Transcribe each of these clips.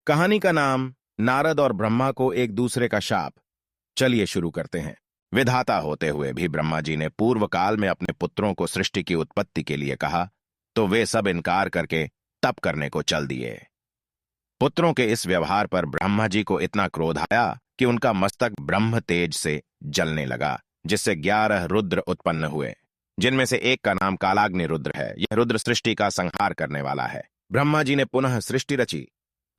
कहानी का नाम नारद और ब्रह्मा को एक दूसरे का शाप। चलिए शुरू करते हैं। विधाता होते हुए भी ब्रह्मा जी ने पूर्व काल में अपने पुत्रों को सृष्टि की उत्पत्ति के लिए कहा, तो वे सब इनकार करके तप करने को चल दिए। पुत्रों के इस व्यवहार पर ब्रह्मा जी को इतना क्रोध आया कि उनका मस्तक ब्रह्म तेज से जलने लगा, जिससे 11 रुद्र उत्पन्न हुए, जिनमें से एक का नाम कालाग्नि रुद्र है। यह रुद्र सृष्टि का संहार करने वाला है। ब्रह्मा जी ने पुनः सृष्टि रची।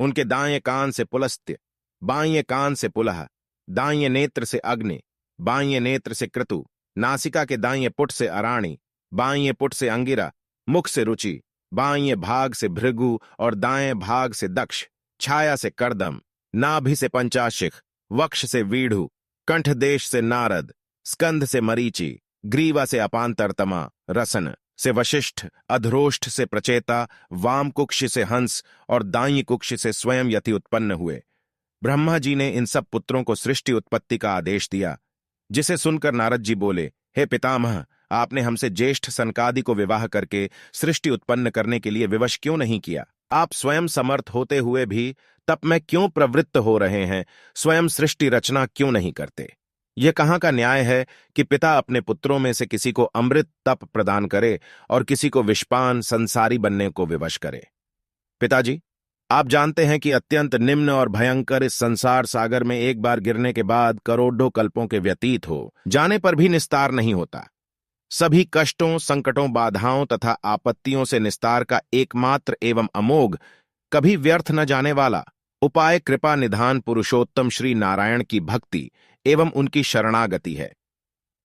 उनके दाएं कान से पुलस्त्य, बाएं कान से पुलह, दाएं नेत्र से अग्नि, बाएं नेत्र से क्रतु, नासिका के दाएं पुट से अराणी, बाएं पुट से अंगिरा, मुख से रुचि, बाएं भाग से भृगु और दाएं भाग से दक्ष, छाया से करदम, नाभि से पंचाशिख, वक्ष से वीढ़ु, कंठदेश से नारद, स्कंध से मरीचि, ग्रीवा से अपांतरतमा, रसन से वशिष्ठ, अधरोष्ठ से प्रचेता, वाम कुक्ष से हंस और दाई कुक्ष से स्वयं यति उत्पन्न हुए। ब्रह्मा जी ने इन सब पुत्रों को सृष्टि उत्पत्ति का आदेश दिया, जिसे सुनकर नारद जी बोले, हे पितामह, आपने हमसे ज्येष्ठ सनकादि को विवाह करके सृष्टि उत्पन्न करने के लिए विवश क्यों नहीं किया? आप स्वयं समर्थ होते हुए भी तप में क्यों प्रवृत्त हो रहे हैं? स्वयं सृष्टि रचना क्यों नहीं करते? यह कहाँ का न्याय है कि पिता अपने पुत्रों में से किसी को अमृत तप प्रदान करे और किसी को विषपान संसारी बनने को विवश करे? पिताजी, आप जानते हैं कि अत्यंत निम्न और भयंकर इस संसार सागर में एक बार गिरने के बाद करोड़ों कल्पों के व्यतीत हो जाने पर भी निस्तार नहीं होता। सभी कष्टों, संकटों, बाधाओं तथा आपत्तियों से निस्तार का एकमात्र एवं अमोघ, कभी व्यर्थ न जाने वाला उपाय कृपा निधान पुरुषोत्तम श्री नारायण की भक्ति एवं उनकी शरणागति है।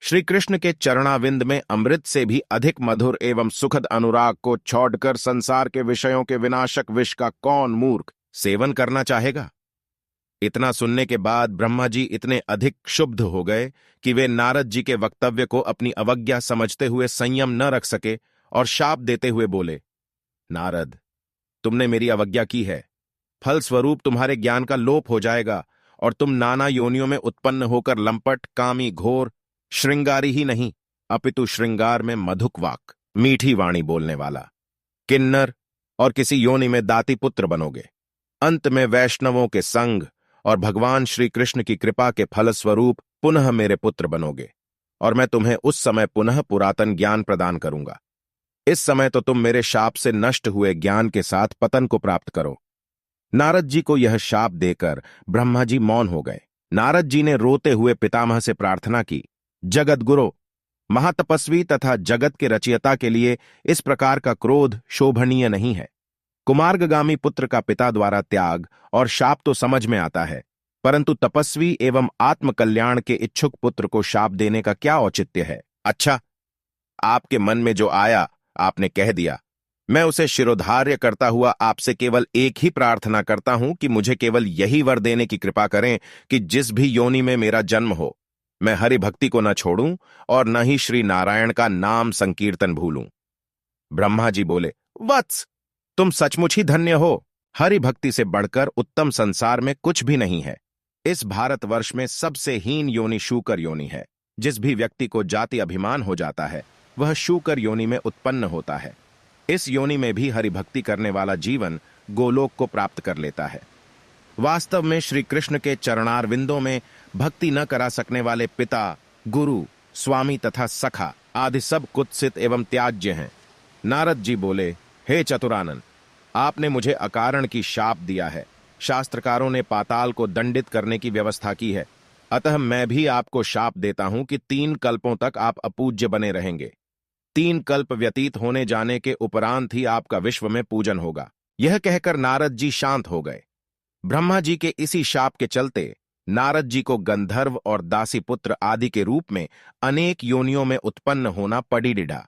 श्री कृष्ण के चरणाविंद में अमृत से भी अधिक मधुर एवं सुखद अनुराग को छोड़कर संसार के विषयों के विनाशक विष का कौन मूर्ख सेवन करना चाहेगा? इतना सुनने के बाद ब्रह्मा जी इतने अधिक क्षुब्ध हो गए कि वे नारद जी के वक्तव्य को अपनी अवज्ञा समझते हुए संयम न रख सके और शाप देते हुए बोले, नारद, तुमने मेरी अवज्ञा की है। फलस्वरूप तुम्हारे ज्ञान का लोप हो जाएगा और तुम नाना योनियों में उत्पन्न होकर लंपट, कामी, घोर, श्रृंगारी ही नहीं अपितु श्रृंगार में मधुकवाक, मीठी वाणी बोलने वाला, किन्नर और किसी योनि में दाती पुत्र बनोगे। अंत में वैष्णवों के संग और भगवान श्री कृष्ण की कृपा के फलस्वरूप पुनः मेरे पुत्र बनोगे और मैं तुम्हें उस समय पुनः पुरातन ज्ञान प्रदान करूंगा। इस समय तो तुम मेरे शाप से नष्ट हुए ज्ञान के साथ पतन को प्राप्त करो। नारद जी को यह शाप देकर ब्रह्मा जी मौन हो गए। नारद जी ने रोते हुए पितामह से प्रार्थना की, जगत गुरु, महातपस्वी तथा जगत के रचयिता के लिए इस प्रकार का क्रोध शोभनीय नहीं है। कुमार्गगामी पुत्र का पिता द्वारा त्याग और शाप तो समझ में आता है, परंतु तपस्वी एवं आत्मकल्याण के इच्छुक पुत्र को शाप देने का क्या औचित्य है? अच्छा, आपके मन में जो आया आपने कह दिया। मैं उसे शिरोधार्य करता हुआ आपसे केवल एक ही प्रार्थना करता हूं कि मुझे केवल यही वर देने की कृपा करें कि जिस भी योनि में मेरा जन्म हो, मैं हरि भक्ति को न छोड़ूं और न ही श्री नारायण का नाम संकीर्तन भूलूं। ब्रह्मा जी बोले, वत्स, तुम सचमुच ही धन्य हो। हरि भक्ति से बढ़कर उत्तम संसार में कुछ भी नहीं है। इस भारतवर्ष में सबसे हीन योनि शूकर योनि है। जिस भी व्यक्ति को जाति अभिमान हो जाता है वह शूकर योनि में उत्पन्न होता है। इस योनि में भी हरि भक्ति करने वाला जीवन गोलोक को प्राप्त कर लेता है। वास्तव में श्री कृष्ण के चरणारविंदों में भक्ति न करा सकने वाले पिता, गुरु, स्वामी तथा सखा आदि सब कुत्सित एवं त्याज्य हैं। नारद जी बोले, हे चतुरानन, आपने मुझे अकारण की शाप दिया है। शास्त्रकारों ने पाताल को दंडित करने की व्यवस्था की है, अतः मैं भी आपको शाप देता हूं कि 3 कल्पों तक आप अपूज्य बने रहेंगे। 3 कल्प व्यतीत होने जाने के उपरांत ही आपका विश्व में पूजन होगा। यह कहकर नारद जी शांत हो गए। ब्रह्मा जी के इसी शाप के चलते नारद जी को गंधर्व और दासी पुत्र आदि के रूप में अनेक योनियों में उत्पन्न होना पड़ी डिढ़ा।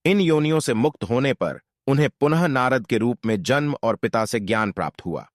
इन योनियों से मुक्त होने पर उन्हें पुनः नारद के रूप में जन्म और पिता से ज्ञान प्राप्त हुआ।